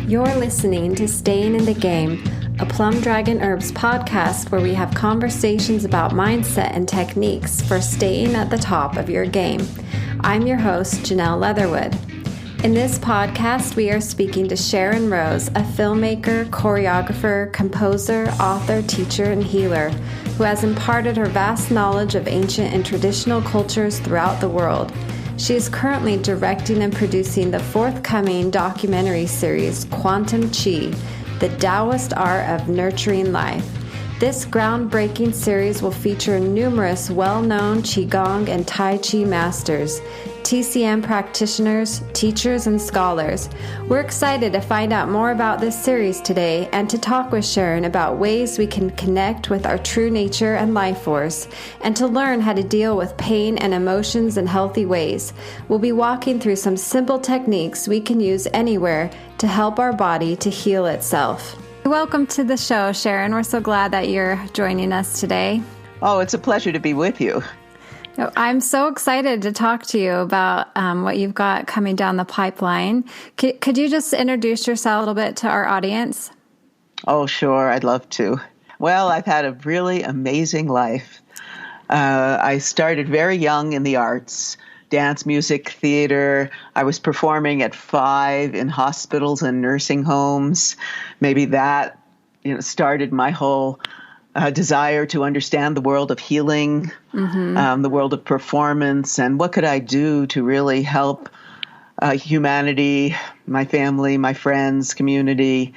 You're listening to Staying in the Game, a Plum Dragon Herbs podcast where we have conversations about mindset and techniques for staying at the top of your game. I'm your host, Janelle Leatherwood. In this podcast, we are speaking to Sharron Rose, a filmmaker, choreographer, composer, author, teacher, and healer who has imparted her vast knowledge of ancient and traditional cultures throughout the world. She is currently directing and producing the forthcoming documentary series, Quantum Qi, the Taoist art of nurturing life. This groundbreaking series will feature numerous well-known Qigong and Tai Chi masters, TCM practitioners, teachers, and scholars. We're excited to find out more about this series today and to talk with Sharron about ways we can connect with our true nature and life force and to learn how to deal with pain and emotions in healthy ways. We'll be walking through some simple techniques we can use anywhere to help our body to heal itself. Welcome to the show, Sharron. We're so glad that you're joining us today. Oh, it's a pleasure to be with you. I'm so excited to talk to you about what you've got coming down the pipeline. Could you just introduce yourself a little bit to our audience? Oh, sure. I'd love to. Well, I've had a really amazing life. I started very young in the arts, dance, music, theater. I was performing at 5 in hospitals and nursing homes. Maybe that, started my whole desire to understand the world of healing, the world of performance, and what could I do to really help humanity, my family, my friends, community.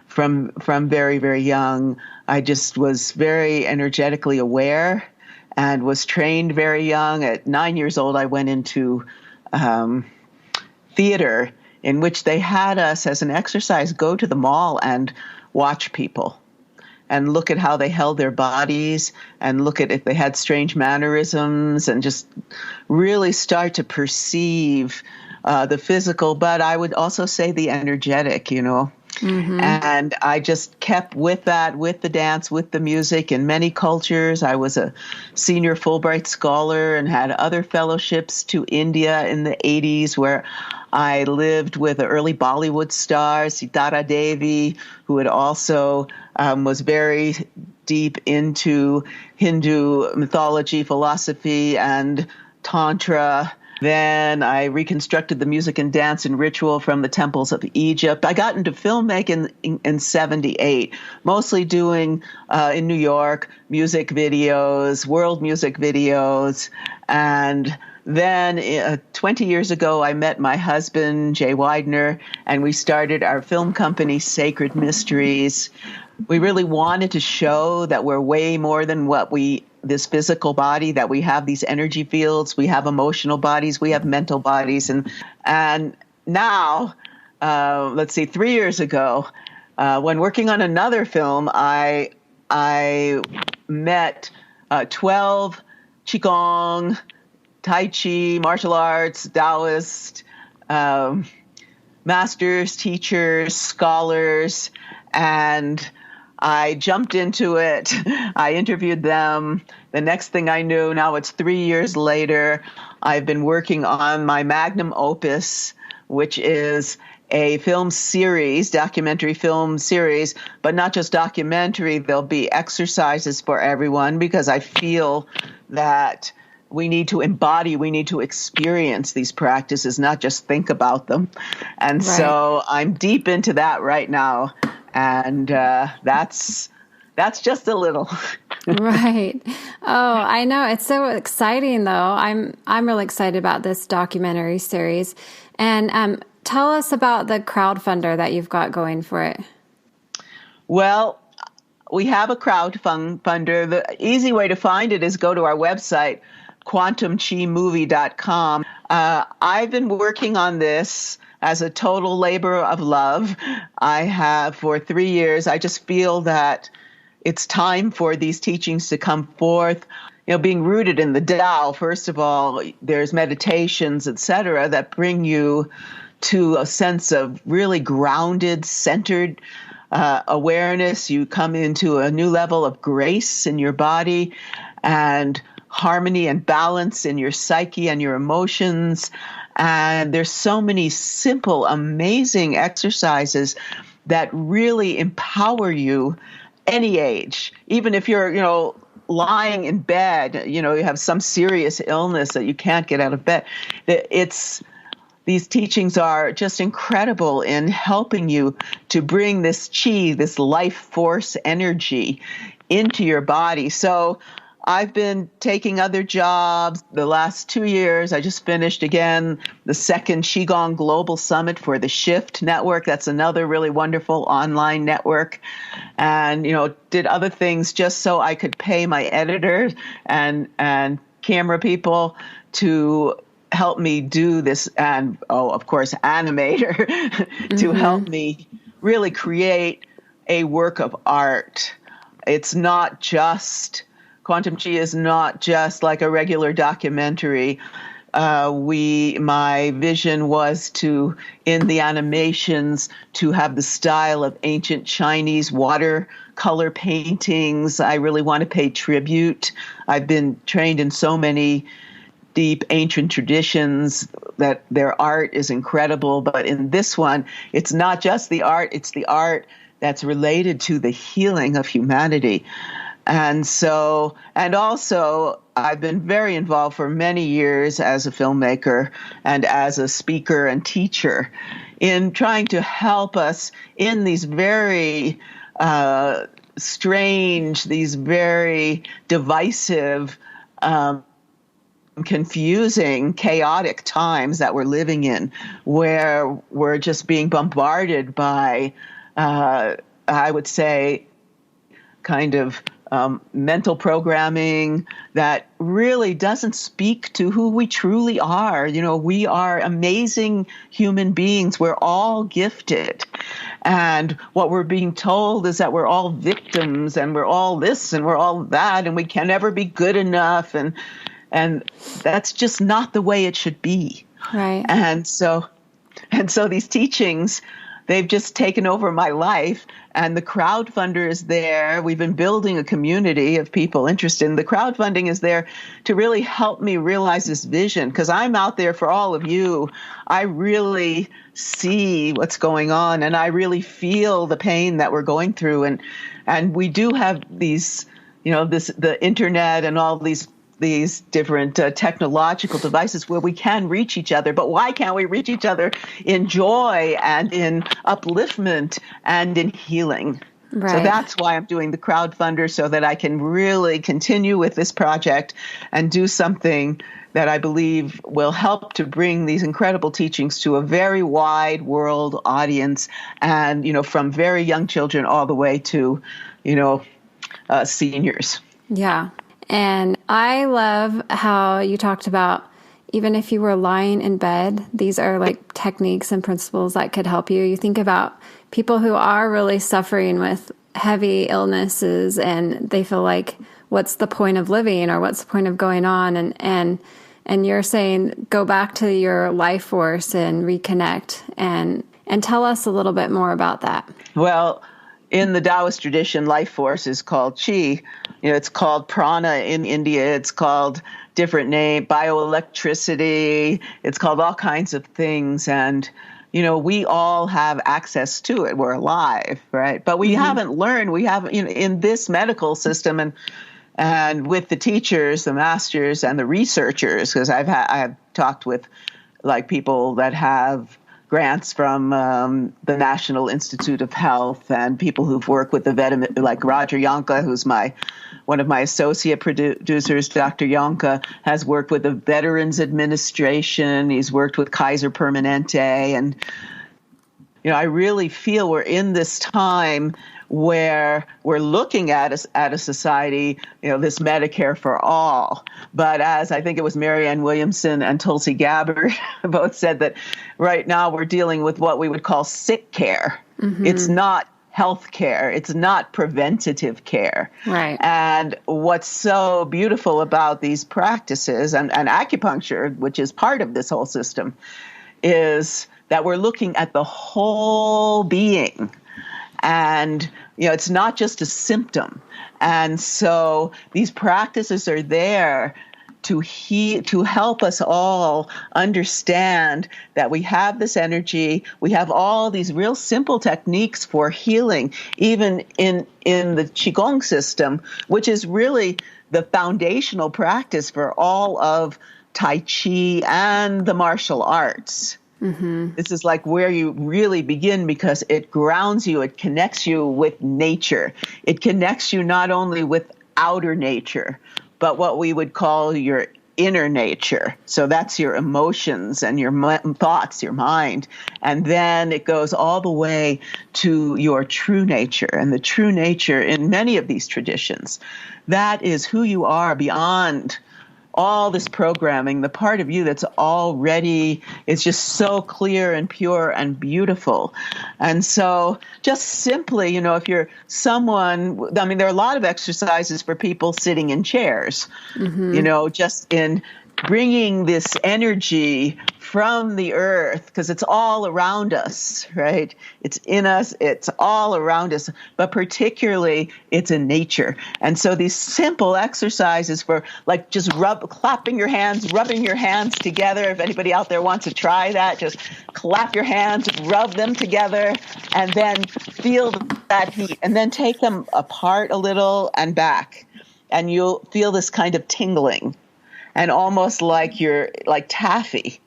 From very, very young, I just was very energetically aware and was trained very young. At 9 years old, I went into theater, in which they had us as an exercise go to the mall and watch people and look at how they held their bodies and look at if they had strange mannerisms and just really start to perceive the physical, but I would also say the energetic, And I just kept with that, with the dance, with the music in many cultures. I was a senior Fulbright scholar and had other fellowships to India in the 80s where I lived with the early Bollywood stars, Sitara Devi, who had also was very deep into Hindu mythology, philosophy, and Tantra. Then I reconstructed the music and dance and ritual from the temples of Egypt. I got into filmmaking in 78, mostly doing in New York music videos, world music videos. And then 20 years ago, I met my husband, Jay Widener, and we started our film company, Sacred Mysteries. We really wanted to show that we're way more than this physical body, that we have these energy fields, we have emotional bodies, we have mental bodies. And now, 3 years ago, when working on another film, I met 12 Qigong, Tai Chi, martial arts, Taoist, masters, teachers, scholars, and I jumped into it. I interviewed them. The next thing I knew, now it's 3 years later, I've been working on my magnum opus, which is a film series, documentary film series, but not just documentary. There'll be exercises for everyone because I feel that we need to embody, we need to experience these practices, not just think about them. And So I'm deep into that right now. And that's just a little. Right. Oh, I know. It's so exciting, though. I'm really excited about this documentary series. And tell us about the crowdfunder that you've got going for it. Well, we have a crowdfunder. The easy way to find it is go to our website, quantumchimovie.com. I've been working on this as a total labor of love. I have for 3 years. I just feel that it's time for these teachings to come forth. Being rooted in the Tao, first of all, there's meditations, etc., that bring you to a sense of really grounded, centered awareness. You come into a new level of grace in your body and harmony and balance in your psyche and your emotions. And there's so many simple, amazing exercises that really empower you any age, even if you're, lying in bed, you have some serious illness that you can't get out of bed. These teachings are just incredible in helping you to bring this chi, this life force energy into your body. So I've been taking other jobs the last 2 years. I just finished again the second Qigong Global Summit for the Shift Network. That's another really wonderful online network. And, did other things just so I could pay my editor and camera people to help me do this. And, of course, animator to help me really create a work of art. It's not just... Quantum Chi is not just like a regular documentary. My vision was to, in the animations, to have the style of ancient Chinese watercolor paintings. I really want to pay tribute. I've been trained in so many deep ancient traditions that their art is incredible. But in this one, it's not just the art, it's the art that's related to the healing of humanity. And also, I've been very involved for many years as a filmmaker and as a speaker and teacher in trying to help us in these very strange, these very divisive, confusing, chaotic times that we're living in, where we're just being bombarded by, I would say, kind of mental programming that really doesn't speak to who we truly are. We are amazing human beings. We're all gifted. And what we're being told is that we're all victims and we're all this and we're all that and we can never be good enough. And that's just not the way it should be. Right. And so these teachings, they've just taken over my life, and the crowdfunder is there. We've been building a community of people interested. And the crowdfunding is there to really help me realize this vision, because I'm out there for all of you. I really see what's going on, and I really feel the pain that we're going through. And we do have these, the internet and all these different technological devices where we can reach each other. But why can't we reach each other in joy and in upliftment and in healing? Right. So that's why I'm doing the crowdfunder, so that I can really continue with this project and do something that I believe will help to bring these incredible teachings to a very wide world audience, and, from very young children all the way to, seniors. Yeah. And I love how you talked about, even if you were lying in bed, these are like techniques and principles that could help you. You think about people who are really suffering with heavy illnesses and they feel like, what's the point of living, or what's the point of going on? And you're saying, go back to your life force and reconnect, and tell us a little bit more about that. Well, in the Taoist tradition, life force is called Qi. It's called prana in India. It's called different name, bioelectricity. It's called all kinds of things. And, we all have access to it. We're alive, right? But we haven't learned. We haven't, in this medical system and with the teachers, the masters, and the researchers, because I've talked with like people that have grants from the National Institute of Health, and people who've worked with the like Roger Yonka, who's one of my associate producers. Dr. Yonka has worked with the Veterans Administration. He's worked with Kaiser Permanente. And, I really feel we're in this time where we're looking at a society, this Medicare for all. But as I think it was Marianne Williamson and Tulsi Gabbard both said, that right now we're dealing with what we would call sick care. Mm-hmm. It's not health care. It's not preventative care. Right. And what's so beautiful about these practices and acupuncture, which is part of this whole system, is that we're looking at the whole being. And, it's not just a symptom. And so these practices are there to help us all understand that we have this energy. We have all these real simple techniques for healing, even in the Qigong system, which is really the foundational practice for all of Tai Chi and the martial arts. Mm-hmm. This is like where you really begin, because it grounds you, it connects you with nature. It connects you not only with outer nature, but what we would call your inner nature. So that's your emotions and your thoughts, your mind. And then it goes all the way to your true nature. And the true nature in many of these traditions, that is who you are beyond all this programming, the part of you that's already is just so clear and pure and beautiful. And so just simply, if you're someone, I mean, there are a lot of exercises for people sitting in chairs, just in bringing this energy from the earth, because it's all around us, right? It's in us, it's all around us, but particularly it's in nature. And so these simple exercises for like just clapping your hands, rubbing your hands together. If anybody out there wants to try that, just clap your hands, rub them together, and then feel that heat, and then take them apart a little and back. And you'll feel this kind of tingling. And almost like you're like taffy,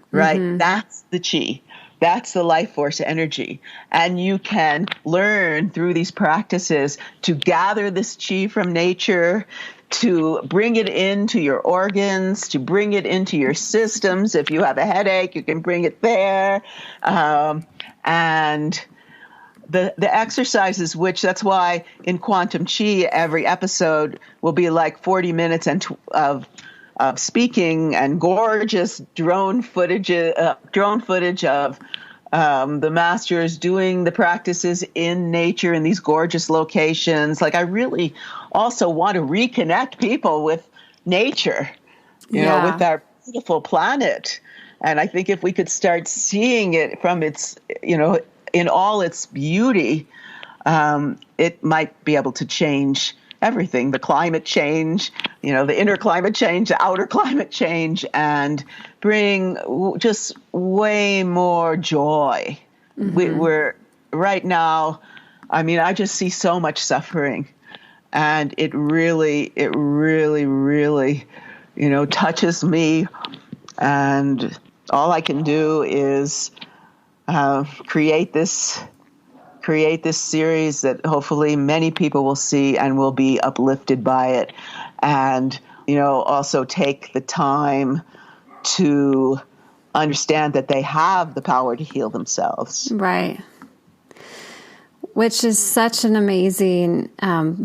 right? Mm-hmm. That's the chi. That's the life force energy. And you can learn through these practices to gather this chi from nature, to bring it into your organs, to bring it into your systems. If you have a headache, you can bring it there. And the exercises, which that's why in Quantum Chi, every episode will be like 40 minutes of speaking and gorgeous drone footage of the masters doing the practices in nature in these gorgeous locations. Like, I really also want to reconnect people with nature, with our beautiful planet. And I think if we could start seeing it from its, in all its beauty, it might be able to change everything, the climate change, the inner climate change, the outer climate change, and bring just way more joy. Mm-hmm. We're right now, I mean, I just see so much suffering, and it really, touches me. And all I can do is create this series that hopefully many people will see and will be uplifted by it. And, also take the time to understand that they have the power to heal themselves. Right. Which is such an amazing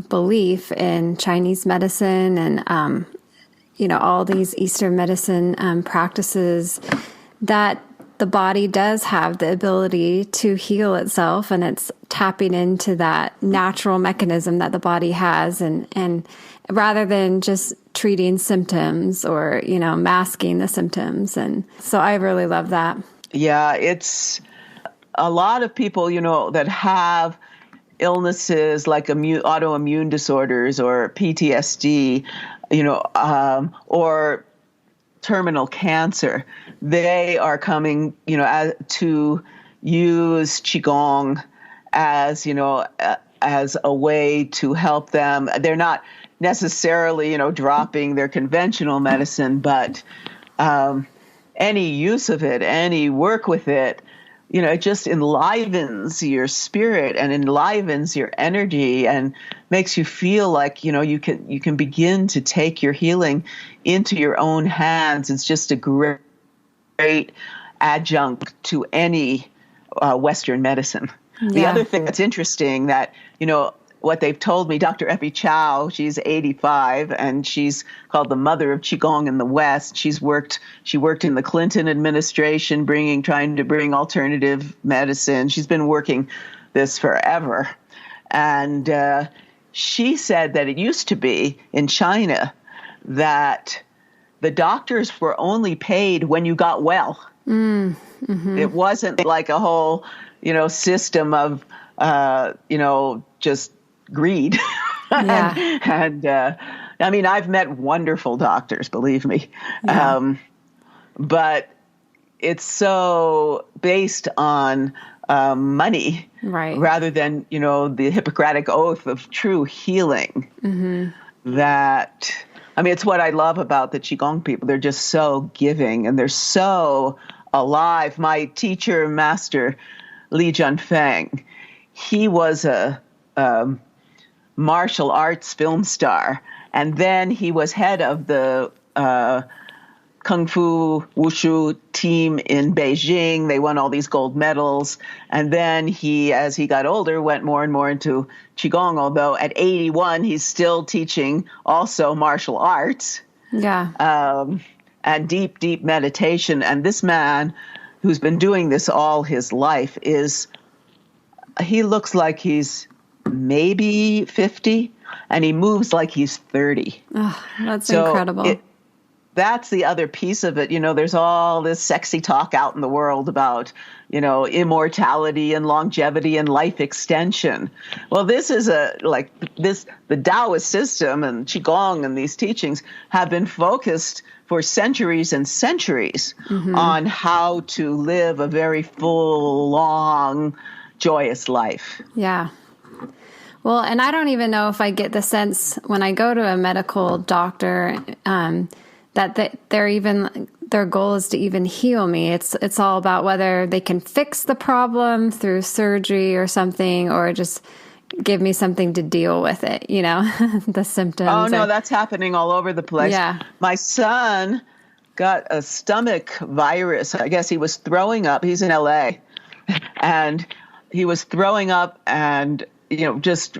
belief in Chinese medicine and, all these Eastern medicine practices, that the body does have the ability to heal itself, and it's tapping into that natural mechanism that the body has, and rather than just treating symptoms or, masking the symptoms. And so I really love that. Yeah, it's a lot of people, that have illnesses like autoimmune disorders or PTSD, or terminal cancer. They are coming, to use Qigong as, as a way to help them. They're not necessarily, dropping their conventional medicine, but any use of it, any work with it, it just enlivens your spirit and enlivens your energy and makes you feel like, you can begin to take your healing into your own hands. It's just a great adjunct to any Western medicine. Yeah. The other thing that's interesting that, what they've told me, Dr. Epi Chow, she's 85, and she's called the mother of Qigong in the West. She worked in the Clinton administration, trying to bring alternative medicine. She's been working this forever. And she said that it used to be in China that the doctors were only paid when you got well. Mm-hmm. It wasn't like a whole, system of, just greed. Yeah. and I mean, I've met wonderful doctors, believe me. Yeah. But it's so based on money, Right. rather than, the Hippocratic oath of true healing. That, I mean, it's what I love about the Qigong people. They're just so giving and they're so alive. My teacher, Master Li Junfeng, he was a martial arts film star, and then he was head of the Kung Fu Wushu team in Beijing. They won all these gold medals. And then he, as he got older, went more and more into Qigong, although at 81, he's still teaching also martial arts. Yeah. And deep, deep meditation. And this man, who's been doing this all his life, he looks like he's maybe 50, and he moves like he's 30. Oh, that's incredible. That's the other piece of it. There's all this sexy talk out in the world about, immortality and longevity and life extension. Well, this is the Taoist system and Qigong and these teachings have been focused for centuries and centuries on how to live a very full, long, joyous life. Yeah. Well, and I don't even know if I get the sense when I go to a medical doctor, that their goal is to even heal me. It's all about whether they can fix the problem through surgery or something, or just give me something to deal with it, the symptoms. Oh, no, that's happening all over the place. Yeah. My son got a stomach virus. I guess he was throwing up. He's in LA. And he was throwing up and, just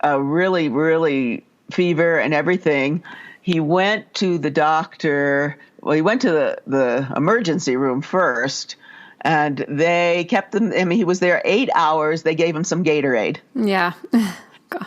a really, really fever and everything. He went to the doctor. Well, he went to the emergency room first, and they kept him. I mean, he was there 8 hours. They gave him some Gatorade. Yeah.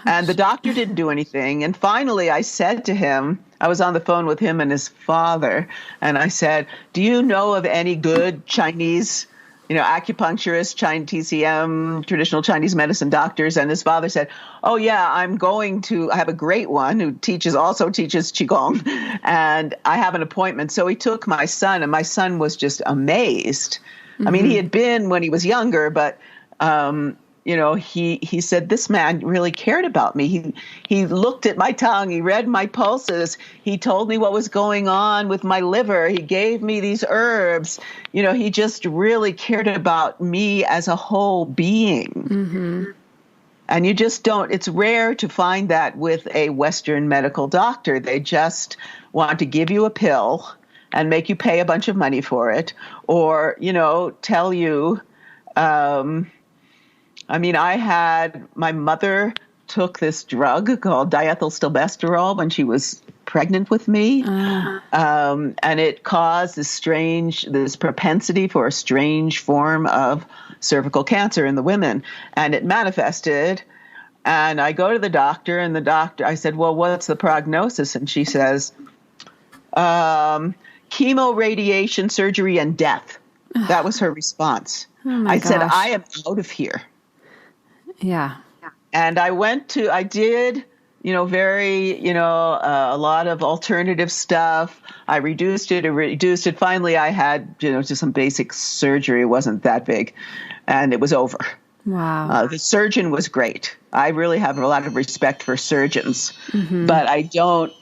And the doctor didn't do anything. And finally, I said to him, I was on the phone with him and his father, and I said, "Do you know of any good Chinese acupuncturists, Chinese TCM, traditional Chinese medicine doctors?" And his father said, "Oh yeah, I have a great one who also teaches Qigong, and I have an appointment." So he took my son, and my son was just amazed. I mean, he had been when he was younger, but, he said, "This man really cared about me. He looked at my tongue. He read my pulses. He told me what was going on with my liver. He gave me these herbs. He just really cared about me as a whole being." And you just don't, it's rare to find that with a Western medical doctor. They just want to give you a pill and make you pay a bunch of money for it, or, tell you, my mother took this drug called diethylstilbestrol when she was pregnant with me. And it caused this propensity for a strange form of cervical cancer in the women. And it manifested. And I go to the doctor, and I said, "Well, what's the prognosis?" And she says, "Chemo, radiation, surgery, and death." That was her response. I said, "I am out of here." Yeah. And I did, a lot of alternative stuff. I reduced it. Finally, I had, just some basic surgery. It wasn't that big, and it was over. Wow. The surgeon was great. I really have a lot of respect for surgeons, but I don't,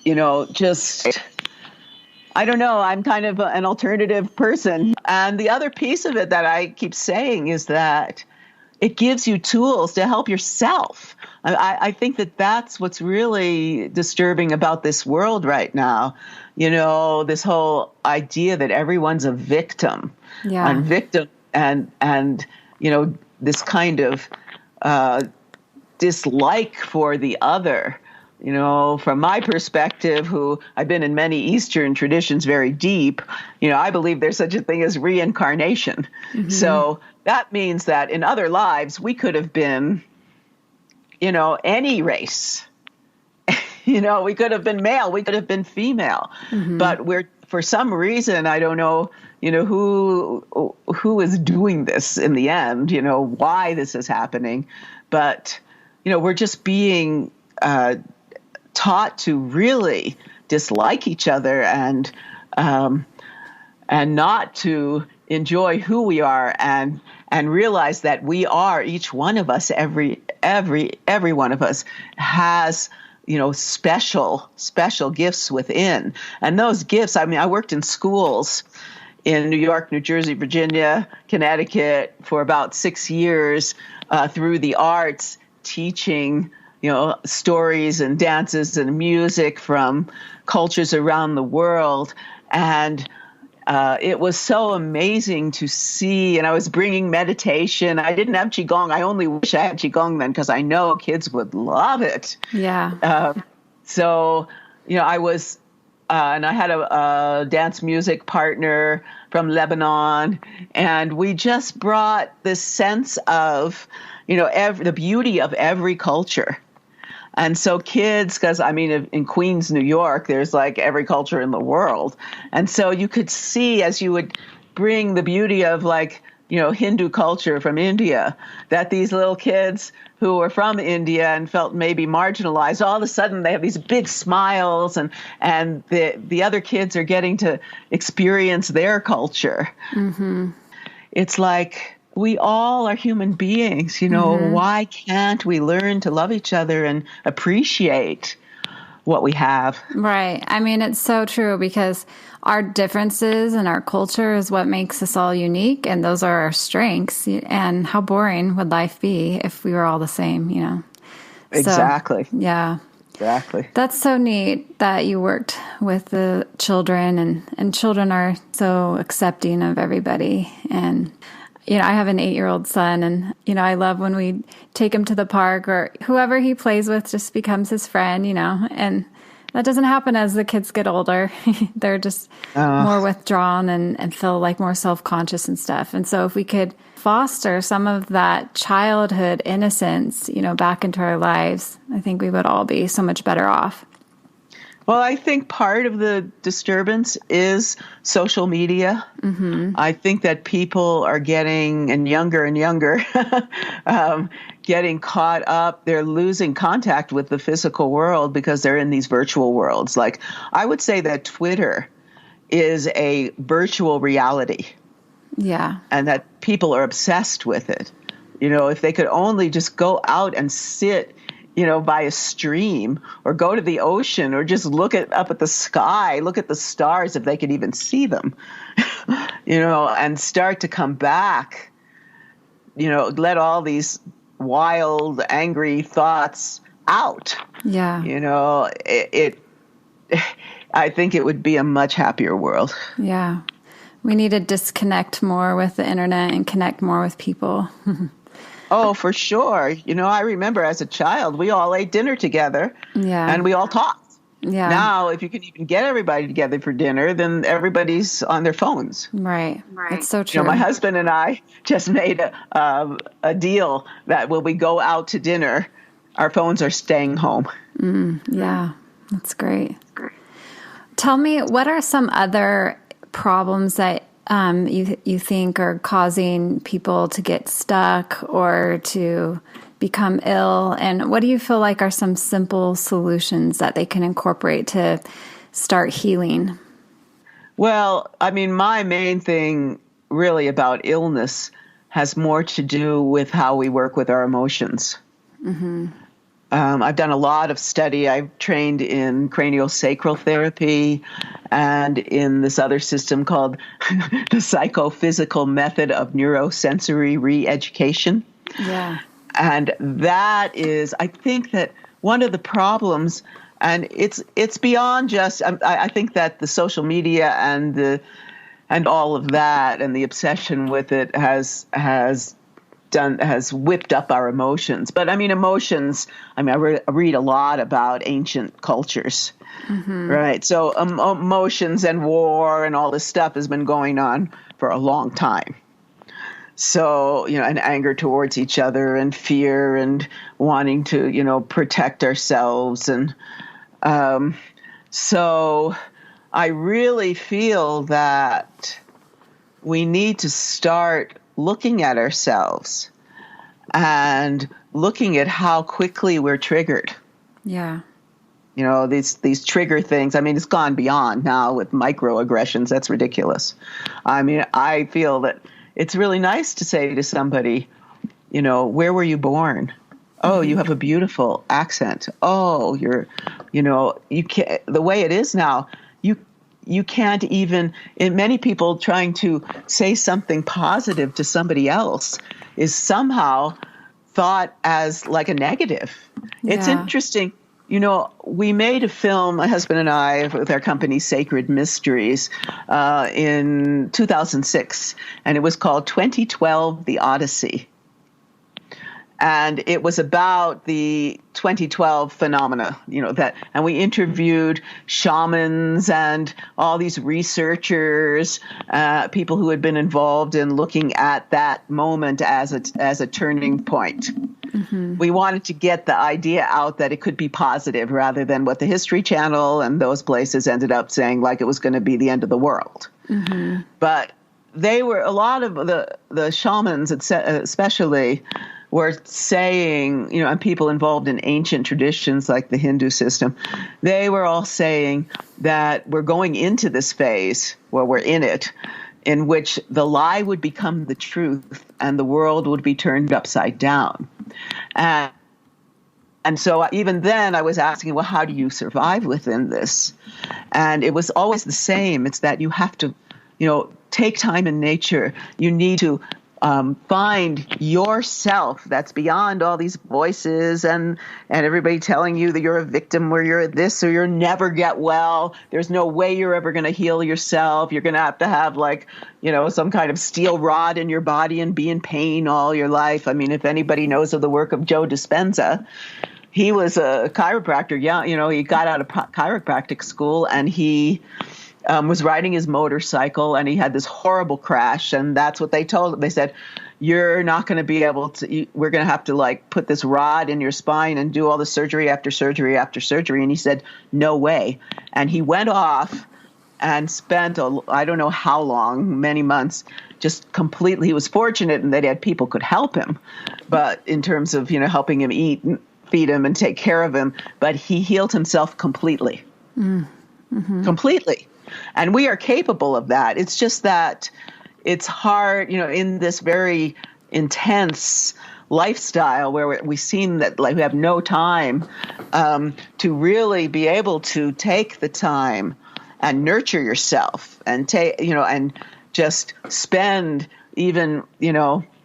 I don't know. I'm kind of an alternative person. And the other piece of it that I keep saying is that it gives you tools to help yourself. I think that's what's really disturbing about this world right now. This whole idea that everyone's a victim. Yeah. And victim and this kind of dislike for the other. From my perspective, who I've been in many Eastern traditions very deep, I believe there's such a thing as reincarnation. So that means that in other lives, we could have been, any race. We could have been male, we could have been female, but for some reason, I don't know, who is doing this in the end, taught taught to really dislike each other and not to enjoy who we are and realize that we are, each one of us, every one of us has, special gifts within. And those gifts, I worked in schools in New York, New Jersey, Virginia, Connecticut for about 6 years through the arts, teaching, stories and dances and music from cultures around the world. And it was so amazing to see, and I was bringing meditation. I didn't have Qigong. I only wish I had Qigong then because I know kids would love it. Yeah. So, I was, and I had a dance music partner from Lebanon, and we just brought this sense of, the beauty of every culture. And so kids, because in Queens, New York, there's like every culture in the world. And so you could see as you would bring the beauty of Hindu culture from India, that these little kids who were from India and felt maybe marginalized, all of a sudden they have these big smiles and the other kids are getting to experience their culture. Mm-hmm. It's like, we all are human beings, mm-hmm. Why can't we learn to love each other and appreciate what we have? Right. It's so true because our differences and our culture is what makes us all unique. And those are our strengths. And how boring would life be if we were all the same, Exactly. So, yeah. Exactly. That's so neat that you worked with the children and children are so accepting of everybody. And I have an 8-year-old son and, I love when we take him to the park or whoever he plays with just becomes his friend, and that doesn't happen as the kids get older. They're just more withdrawn and feel like more self-conscious and stuff. And so if we could foster some of that childhood innocence, back into our lives, I think we would all be so much better off. Well, I think part of the disturbance is social media. Mm-hmm. I think that people are getting, and younger, getting caught up. They're losing contact with the physical world because they're in these virtual worlds. Like, I would say that Twitter is a virtual reality. Yeah. And that people are obsessed with it. If they could only just go out and sit by a stream or go to the ocean or just look up at the sky, look at the stars if they could even see them, and start to come back, let all these wild, angry thoughts out. Yeah. I think it would be a much happier world. Yeah. We need to disconnect more with the internet and connect more with people. Oh, for sure. I remember as a child, we all ate dinner together and we all talked. Yeah. Now, if you can even get everybody together for dinner, then everybody's on their phones. Right. It's so true. My husband and I just made a deal that when we go out to dinner, our phones are staying home. Yeah, that's great. Tell me, what are some other problems that you think are causing people to get stuck or to become ill? And what do you feel like are some simple solutions that they can incorporate to start healing? Well, my main thing really about illness has more to do with how we work with our emotions. Mm-hmm. I've done a lot of study. I've trained in craniosacral therapy and in this other system called the psychophysical method of neurosensory re-education. Yeah. And that is, I think that one of the problems, and it's beyond just, I think that the social media and all of that and the obsession with it has whipped up our emotions. But emotions, I read a lot about ancient cultures, mm-hmm. right? So emotions and war and all this stuff has been going on for a long time. So, and anger towards each other and fear and wanting to, protect ourselves. And so I really feel that we need to start looking at ourselves and looking at how quickly we're triggered. Yeah. these trigger things. I mean, it's gone beyond now with microaggressions. That's ridiculous. I mean, I feel that it's really nice to say to somebody, where were you born? Oh, you have a beautiful accent. Oh, you can't, the way it is now, you can't even, in many people trying to say something positive to somebody else is somehow thought as like a negative. Yeah. It's interesting. We made a film, my husband and I, with our company Sacred Mysteries, in 2006, and it was called 2012: The Odyssey. And it was about the 2012 phenomena, and we interviewed shamans and all these researchers, people who had been involved in looking at that moment as a turning point. Mm-hmm. We wanted to get the idea out that it could be positive rather than what the History Channel and those places ended up saying, like it was going to be the end of the world. Mm-hmm. But they were, a lot of the shamans especially, were saying, and people involved in ancient traditions like the Hindu system, they were all saying that we're going into this phase, well, we're in it, in which the lie would become the truth and the world would be turned upside down. And so even then I was asking, well, how do you survive within this? And it was always the same. It's that you have to, take time in nature. You need to find yourself that's beyond all these voices and everybody telling you that you're a victim or you're this or you'll never get well. There's no way you're ever going to heal yourself. You're going to have like, some kind of steel rod in your body and be in pain all your life. I mean, if anybody knows of the work of Joe Dispenza, he was a chiropractor. Yeah, he got out of chiropractic school and he was riding his motorcycle and he had this horrible crash. And that's what they told him. They said, you're not going to be able to, we're going to have to like put this rod in your spine and do all the surgery after surgery after surgery. And he said, no way. And he went off and spent, I don't know how long, many months, just completely, he was fortunate in that he had people could help him. But in terms of, helping him eat, feed him and take care of him, but he healed himself completely. Mm-hmm. Completely. And we are capable of that. It's just that it's hard, in this very intense lifestyle where we seem that like we have no time to really be able to take the time and nurture yourself and and just spend even,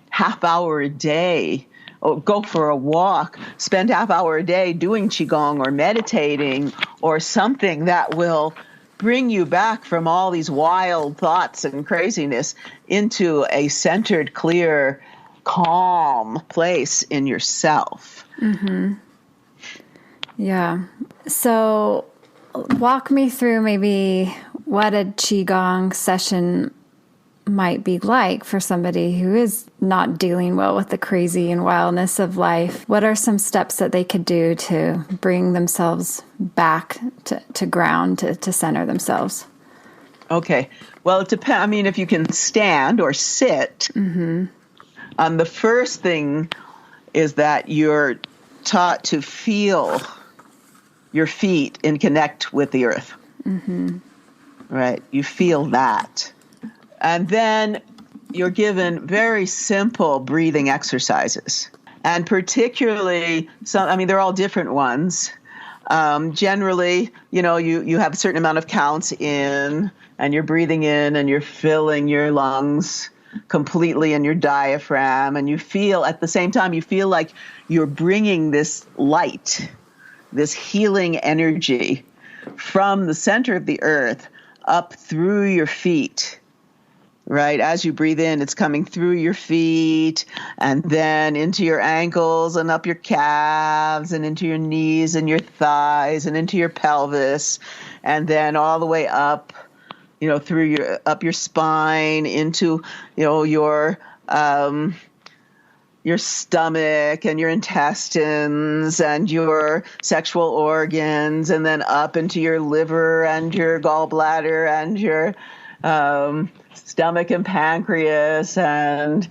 half hour a day or go for a walk, spend half hour a day doing Qigong or meditating or something that will bring you back from all these wild thoughts and craziness into a centered, clear, calm place in yourself. Mm-hmm. Yeah. So walk me through maybe what a Qigong session might be like for somebody who is not dealing well with the crazy and wildness of life. What are some steps that they could do to bring themselves back to ground, to center themselves? Okay. Well, it depends. I mean, if you can stand or sit, mm-hmm. The first thing is that you're taught to feel your feet and connect with the earth. Mm-hmm. Right? You feel that. And then you're given very simple breathing exercises. And particularly, they're all different ones. Generally, you have a certain amount of counts in, and you're breathing in, and you're filling your lungs completely in your diaphragm. And you feel, at the same time, you feel like you're bringing this light, this healing energy from the center of the earth up through your feet. Right? As you breathe in, it's coming through your feet and then into your ankles and up your calves and into your knees and your thighs and into your pelvis and then all the way up, through up your spine into, your stomach and your intestines and your sexual organs and then up into your liver and your gallbladder and your stomach and pancreas and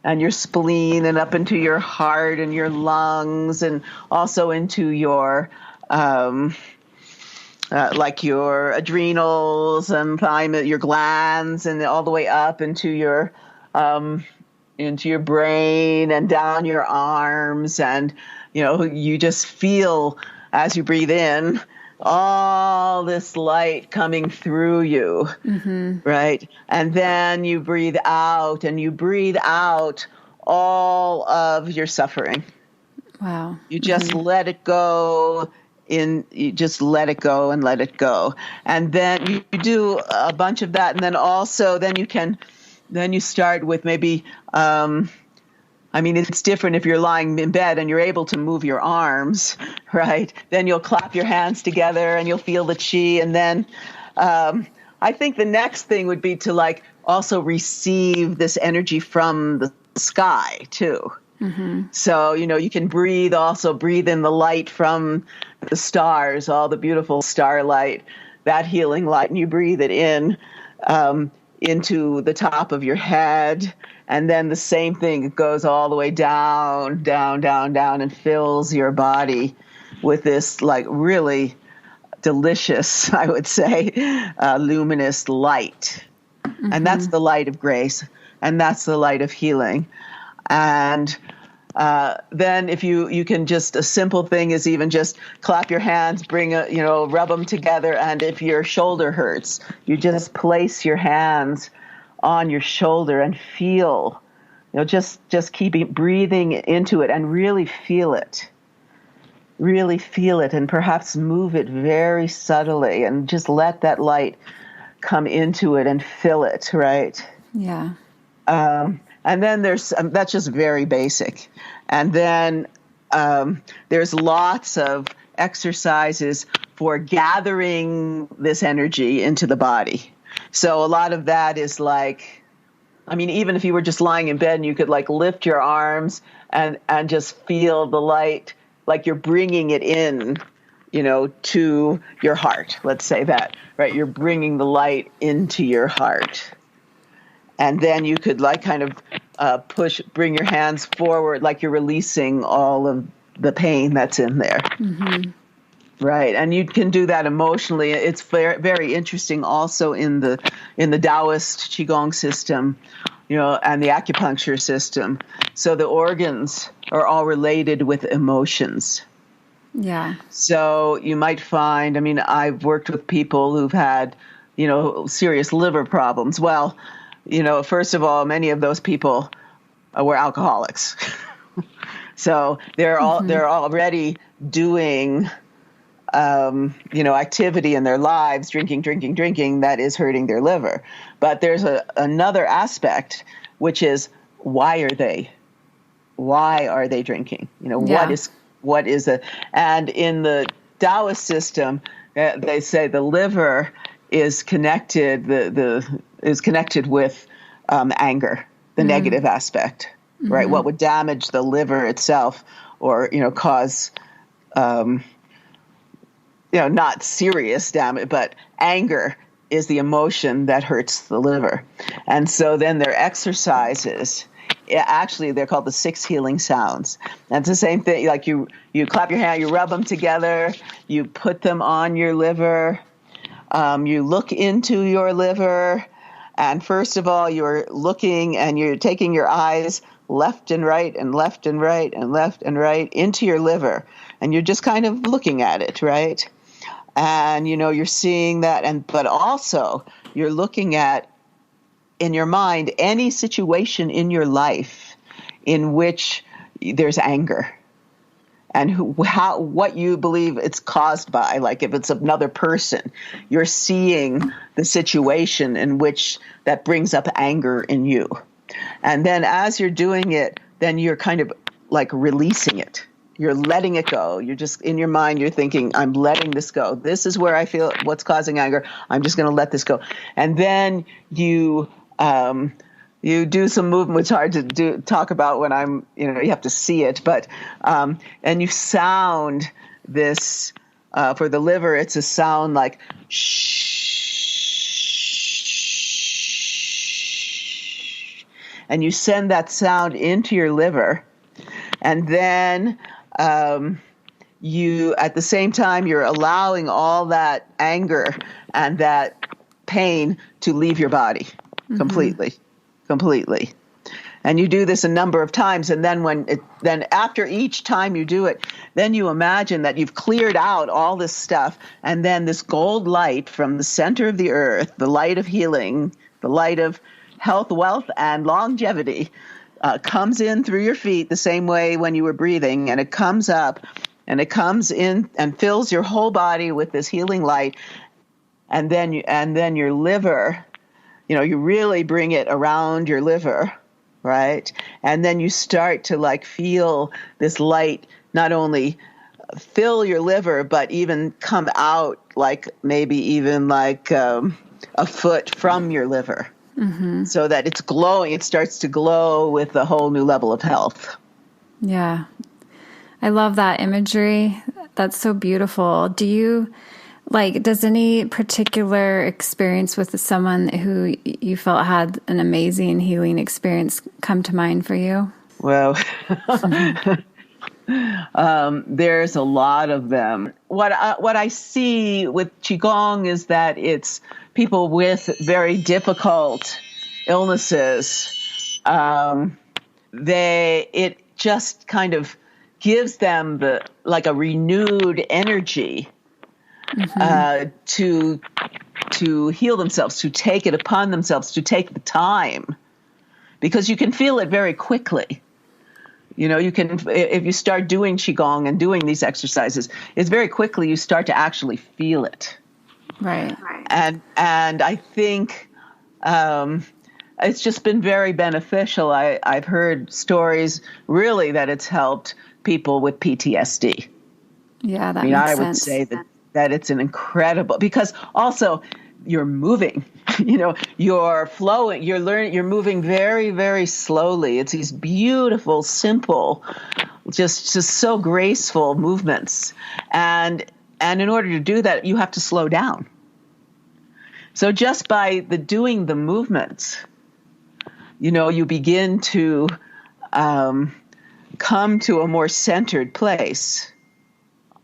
your spleen and up into your heart and your lungs and also into your um, like your adrenals and thymus, your glands, and all the way up into your brain and down your arms. And, you just feel as you breathe in all this light coming through you, right? And then you breathe out, and you breathe out all of your suffering. Wow. You just let it go. You just let it go and let it go. And then you do a bunch of that. And then also, then you start with maybe, it's different if you're lying in bed and you're able to move your arms, right? Then you'll clap your hands together and you'll feel the chi. And then I think the next thing would be to also receive this energy from the sky too. So, you can breathe in the light from the stars, all the beautiful starlight, that healing light, and you breathe it in into the top of your head. And then the same thing, it goes all the way down, down, down, down, and fills your body with this really delicious, I would say, luminous light. And that's the light of grace. And that's the light of healing. And then if you can just, a simple thing is even just clap your hands, rub them together. And if your shoulder hurts, you just place your hands on your shoulder and feel, just keep breathing into it and really feel it. Really feel it, and perhaps move it very subtly and just let that light come into it and fill it, right? Yeah. And then that's just very basic. And then there's lots of exercises for gathering this energy into the body. So a lot of that is even if you were just lying in bed and you could lift your arms and just feel the light, like you're bringing it in, to your heart. Let's say that, right? You're bringing the light into your heart. And then you could bring your hands forward, like you're releasing all of the pain that's in there. Right. And you can do that emotionally. It's very, very interesting also in the Taoist Qigong system, and the acupuncture system. So the organs are all related with emotions. Yeah. So you might find, I've worked with people who've had, serious liver problems. Well, first of all, many of those people were alcoholics. So they're already doing, activity in their lives, drinking, that is hurting their liver. But there's another aspect, which is, why are they drinking? What is it? And in the Taoist system, they say the liver is connected, is connected with anger, the negative aspect, right? What would damage the liver itself, or cause not serious damage, but anger is the emotion that hurts the liver. And so then their exercises, actually they're called the 6 healing sounds. And it's the same thing, like you clap your hand, you rub them together, you put them on your liver, you look into your liver, and first of all, you're looking and you're taking your eyes left and right and left and right and left and right into your liver. And you're just kind of looking at it, right? And, you're seeing that. But also you're looking at, in your mind, any situation in your life in which there's anger, and what you believe it's caused by. Like if it's another person, you're seeing the situation in which that brings up anger in you. And then as you're doing it, then you're kind of releasing it. You're letting it go. You're just, in your mind, you're thinking, I'm letting this go. This is where I feel what's causing anger. I'm just going to let this go. And then you do some movement. It's hard to talk about when I'm, you have to see it, but, and you sound this, for the liver, it's a sound like shh, and you send that sound into your liver. And then, you, at the same time, you're allowing all that anger and that pain to leave your body completely. And you do this a number of times. And then after each time you do it, then you imagine that you've cleared out all this stuff. And then this gold light from the center of the earth, the light of healing, the light of health, wealth, and longevity, comes in through your feet the same way when you were breathing. And it comes up and it comes in and fills your whole body with this healing light. And then your liver, you really bring it around your liver, right? And then you start to like feel this light not only fill your liver, but even come out like maybe even like a foot from your liver, so that it's glowing. It starts to glow with a whole new level of health. Yeah. I love that imagery. That's so beautiful. Does any particular experience with someone who you felt had an amazing healing experience come to mind for you? Well, there's a lot of them. What I see with Qigong is that it's people with very difficult illnesses. It just kind of gives them a renewed energy to heal themselves, to take it upon themselves, to take the time, because you can feel it very quickly. You can, if you start doing Qigong and doing these exercises, it's very quickly you start to actually feel it. Right. And I think it's just been very beneficial. I've heard stories really that it's helped people with PTSD. Yeah, that makes sense. I would say that it's an incredible, because also you're moving, you're flowing, you're moving very, very slowly. It's these beautiful, simple, just so graceful movements. And in order to do that, you have to slow down. So just by doing the movements, you begin to come to a more centered place.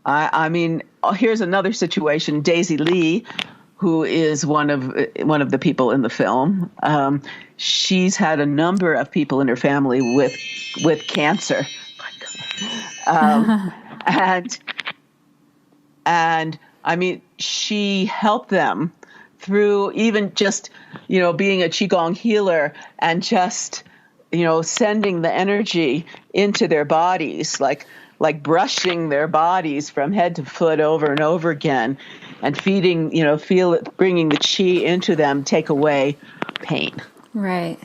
I mean, here's another situation. Daisy Lee, who is one of the people in the film, she's had a number of people in her family with cancer. And I mean, she helped them through even just being a Qigong healer and just sending the energy into their bodies, like brushing their bodies from head to foot over and over again, and feeding, feel it, bringing the qi into them, take away pain. Right.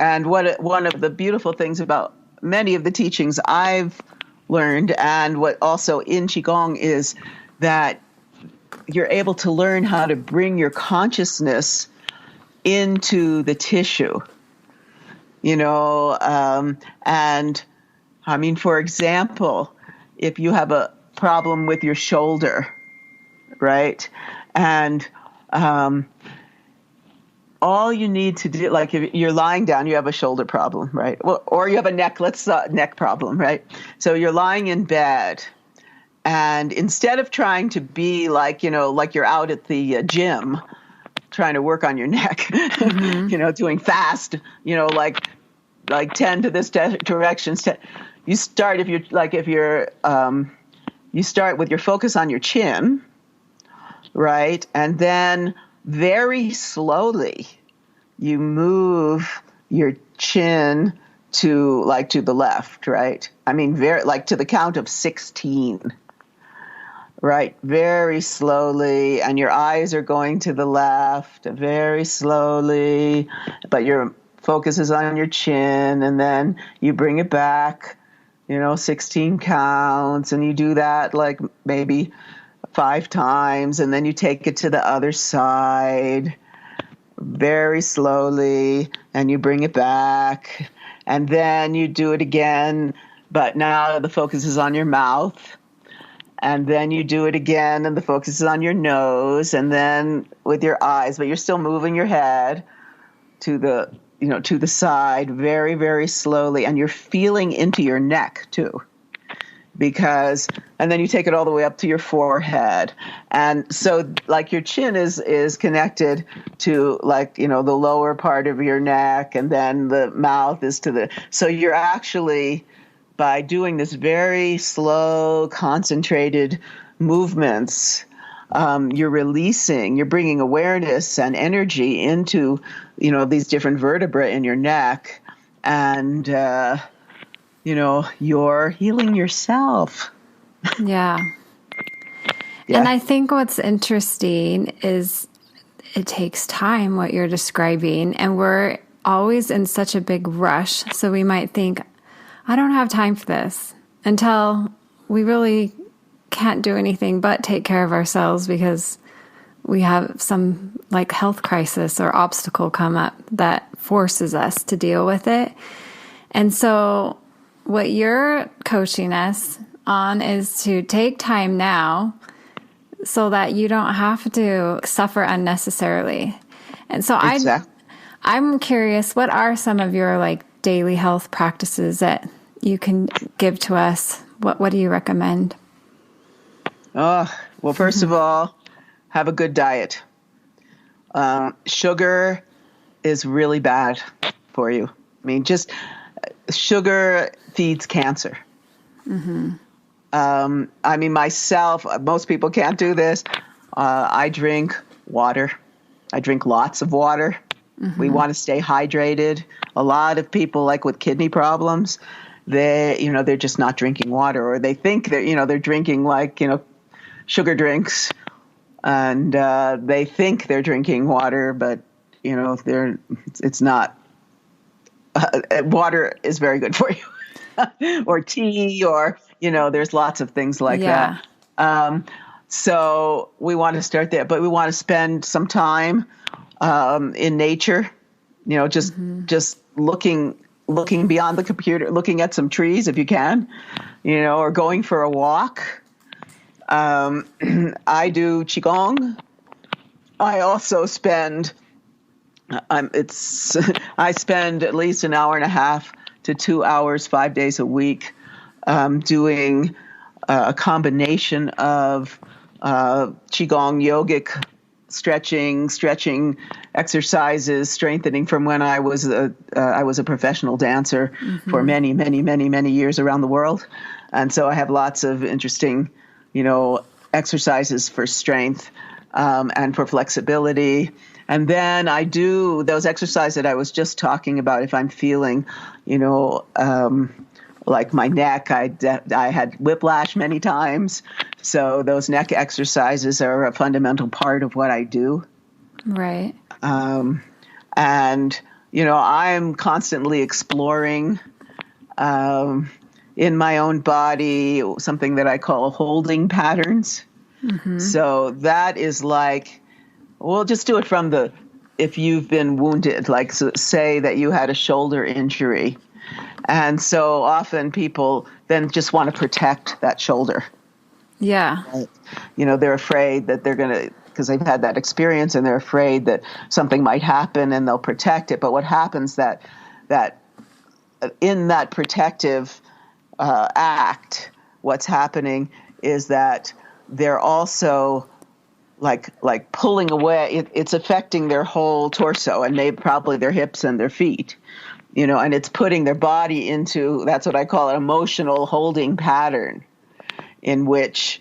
And one of the beautiful things about many of the teachings I've learned, and what also in Qigong, is that you're able to learn how to bring your consciousness into the tissue. And I mean, for example, if you have a problem with your shoulder, right? And all you need to do, like if you're lying down, you have a shoulder problem, right? Well, or you have a neck problem, right? So you're lying in bed, and instead of trying to be like you're out at the gym, trying to work on your neck, doing fast, like 10 to this direction. You start you start with your focus on your chin, right? And then very slowly you move your chin to the left, right? I mean, to the count of 16. Right, very slowly, and your eyes are going to the left very slowly, but your focus is on your chin, and then you bring it back, 16 counts, and you do that like maybe 5 times, and then you take it to the other side very slowly, and you bring it back, and then you do it again, but now the focus is on your mouth. And then you do it again, and the focus is on your nose, and then with your eyes, but you're still moving your head to the side very, very slowly, and you're feeling into your neck too. and then you take it all the way up to your forehead. And so like your chin is connected to like, the lower part of your neck, and then the mouth is so you're actually, by doing this very slow, concentrated movements, you're bringing awareness and energy into, these different vertebrae in your neck, and, you're healing yourself. Yeah. Yeah. And I think what's interesting is it takes time, what you're describing, and we're always in such a big rush. So we might think, I don't have time for this, until we really can't do anything but take care of ourselves because we have some like health crisis or obstacle come up that forces us to deal with it. And so what you're coaching us on is to take time now so that you don't have to suffer unnecessarily. And so Exactly. I'm curious, what are some of your like daily health practices that you can give to us? What do you recommend? Oh, well, first of all, have a good diet. Sugar is really bad for you. I mean, just sugar feeds cancer. I mean, myself, most people can't do this. I drink water. I drink lots of water. We want to stay hydrated. A lot of people, like with kidney problems, they're just not drinking water, or they think they're drinking like, sugar drinks, and they think they're drinking water, but it's not. Water is very good for you, or tea, or there's lots of things like that. So we want to start there, but we want to spend some time in nature. Just looking beyond the computer, looking at some trees if you can, or going for a walk. I do Qigong. I also spend, I spend at least an hour and a half to 2 hours, 5 days a week, doing a combination of Qigong yogic stretching exercises, strengthening from when I was a professional dancer for many, many, many, many years around the world. And so I have lots of interesting, exercises for strength, and for flexibility. And then I do those exercises that I was just talking about. If I'm feeling, like my neck, I had whiplash many times. So those neck exercises are a fundamental part of what I do. Right. And, I'm constantly exploring in my own body something that I call holding patterns. So that is like, we'll just do it from if you've been wounded, like say that you had a shoulder injury. And so often people then just want to protect that shoulder. Yeah. Right? They're afraid that they're going to, because they've had that experience, and they're afraid that something might happen and they'll protect it. But what happens that in that protective act, what's happening is that they're also like pulling away. It's affecting their whole torso, and probably their hips and their feet. And it's putting their body into, that's what I call an emotional holding pattern, in which,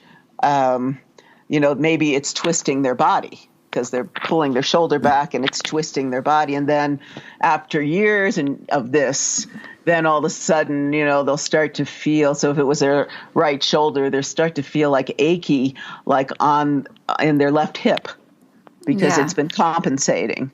maybe it's twisting their body because they're pulling their shoulder back and it's twisting their body. And then after years of this, then all of a sudden, they'll start to feel, so if it was their right shoulder, they'll start to feel like achy, like in their left hip, because it's been compensating.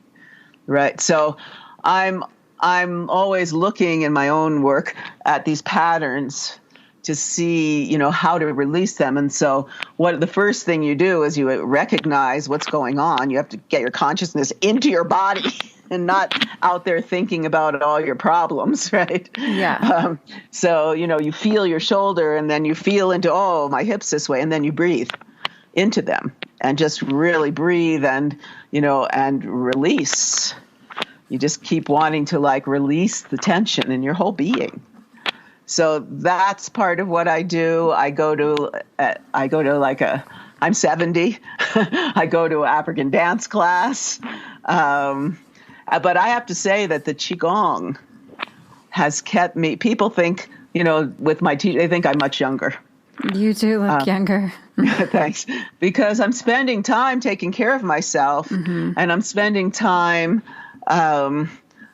Right. So I'm always looking in my own work at these patterns to see, how to release them. And so the first thing you do is you recognize what's going on. You have to get your consciousness into your body and not out there thinking about all your problems, right? Yeah. So, you feel your shoulder, and then you feel into, my hips this way, and then you breathe into them and just really breathe and release. You just keep wanting to release the tension in your whole being. So that's part of what I do. I'm 70. I go to an African dance class. But I have to say that the Qigong has kept me, people think, with my teacher, they think I'm much younger. You do look younger. Thanks. Because I'm spending time taking care of myself, and I'm spending time,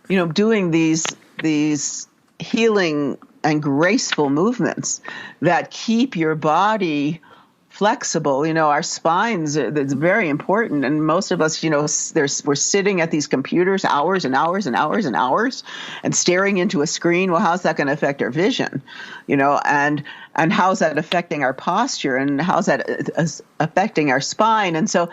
doing these healing and graceful movements that keep your body flexible. Our spines, it's very important. And most of us, we're sitting at these computers hours and hours and hours and hours and staring into a screen. Well, how's that going to affect our vision? And how's that affecting our posture, and how's that affecting our spine? And so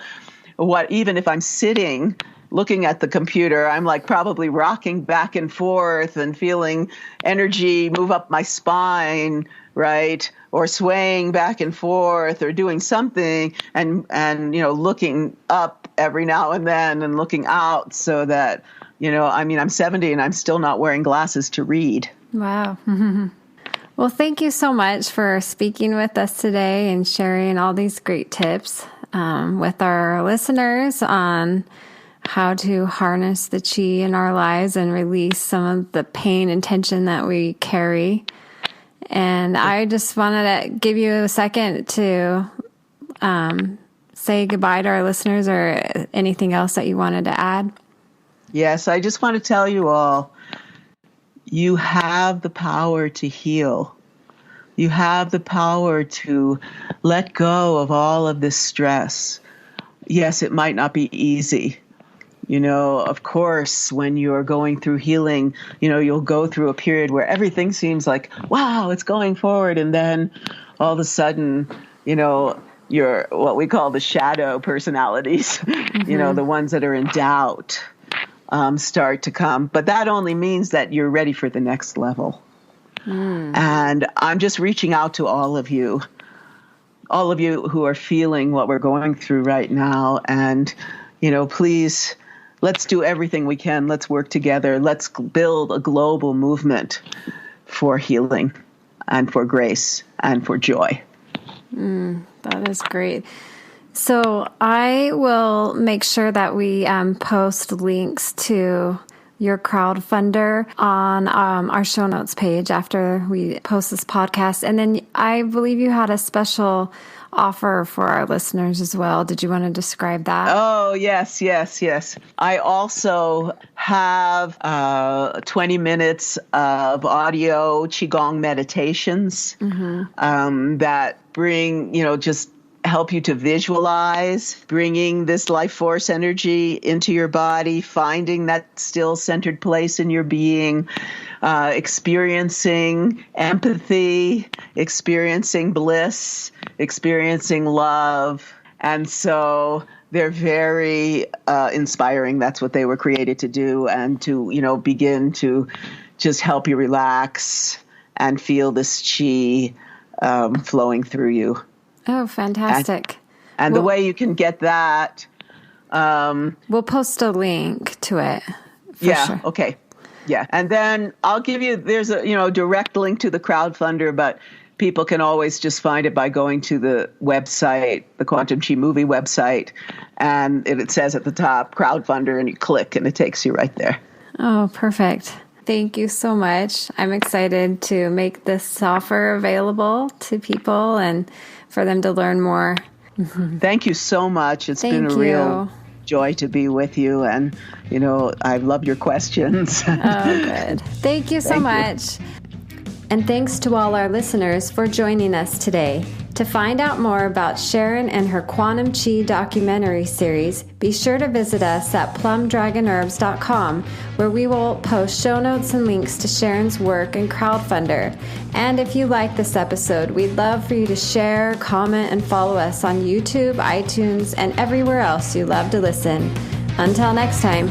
even if I'm sitting looking at the computer, I'm like probably rocking back and forth and feeling energy move up my spine, right? Or swaying back and forth or doing something and looking up every now and then and looking out so that, I'm 70 and I'm still not wearing glasses to read. Wow. Well, thank you so much for speaking with us today and sharing all these great tips with our listeners on how to harness the qi in our lives and release some of the pain and tension that we carry. And I just wanted to give you a second to say goodbye to our listeners, or anything else that you wanted to add. Yes, I just want to tell you all, you have the power to heal. You have the power to let go of all of this stress. Yes, it might not be easy. Of course, when you're going through healing, you'll go through a period where everything seems like, wow, it's going forward. And then all of a sudden, you're what we call the shadow personalities, the ones that are in doubt, start to come. But that only means that you're ready for the next level. And I'm just reaching out to all of you who are feeling what we're going through right now. And, please, let's do everything we can. Let's work together. Let's build a global movement for healing and for grace and for joy. That is great. So I will make sure that we post links to your crowdfunder on our show notes page after we post this podcast. And then I believe you had a special offer for our listeners as well. Did you want to describe that? Oh, yes. I also have 20 minutes of audio Qigong meditations that bring, just help you to visualize bringing this life force energy into your body, finding that still centered place in your being, experiencing empathy, experiencing bliss, experiencing love. And so they're very inspiring. That's what they were created to do, and to, begin to just help you relax and feel this qi flowing through you. Oh, fantastic. And the way you can get that. We'll post a link to it. Sure. Okay. Yeah. And then I'll give you, there's a, direct link to the crowdfunder, but people can always just find it by going to the website, the Quantum Qi Movie website. And it says at the top, crowdfunder, and you click and it takes you right there. Oh, perfect. Thank you so much. I'm excited to make this offer available to people and for them to learn more. Thank you so much. It's been a real joy to be with you. And, I love your questions. Oh, good. Thank you so much. And thanks to all our listeners for joining us today. To find out more about Sharron and her Quantum Qi documentary series, be sure to visit us at plumdragonherbs.com, where we will post show notes and links to Sharron's work and crowdfunder. And if you like this episode, we'd love for you to share, comment, and follow us on YouTube, iTunes, and everywhere else you love to listen. Until next time.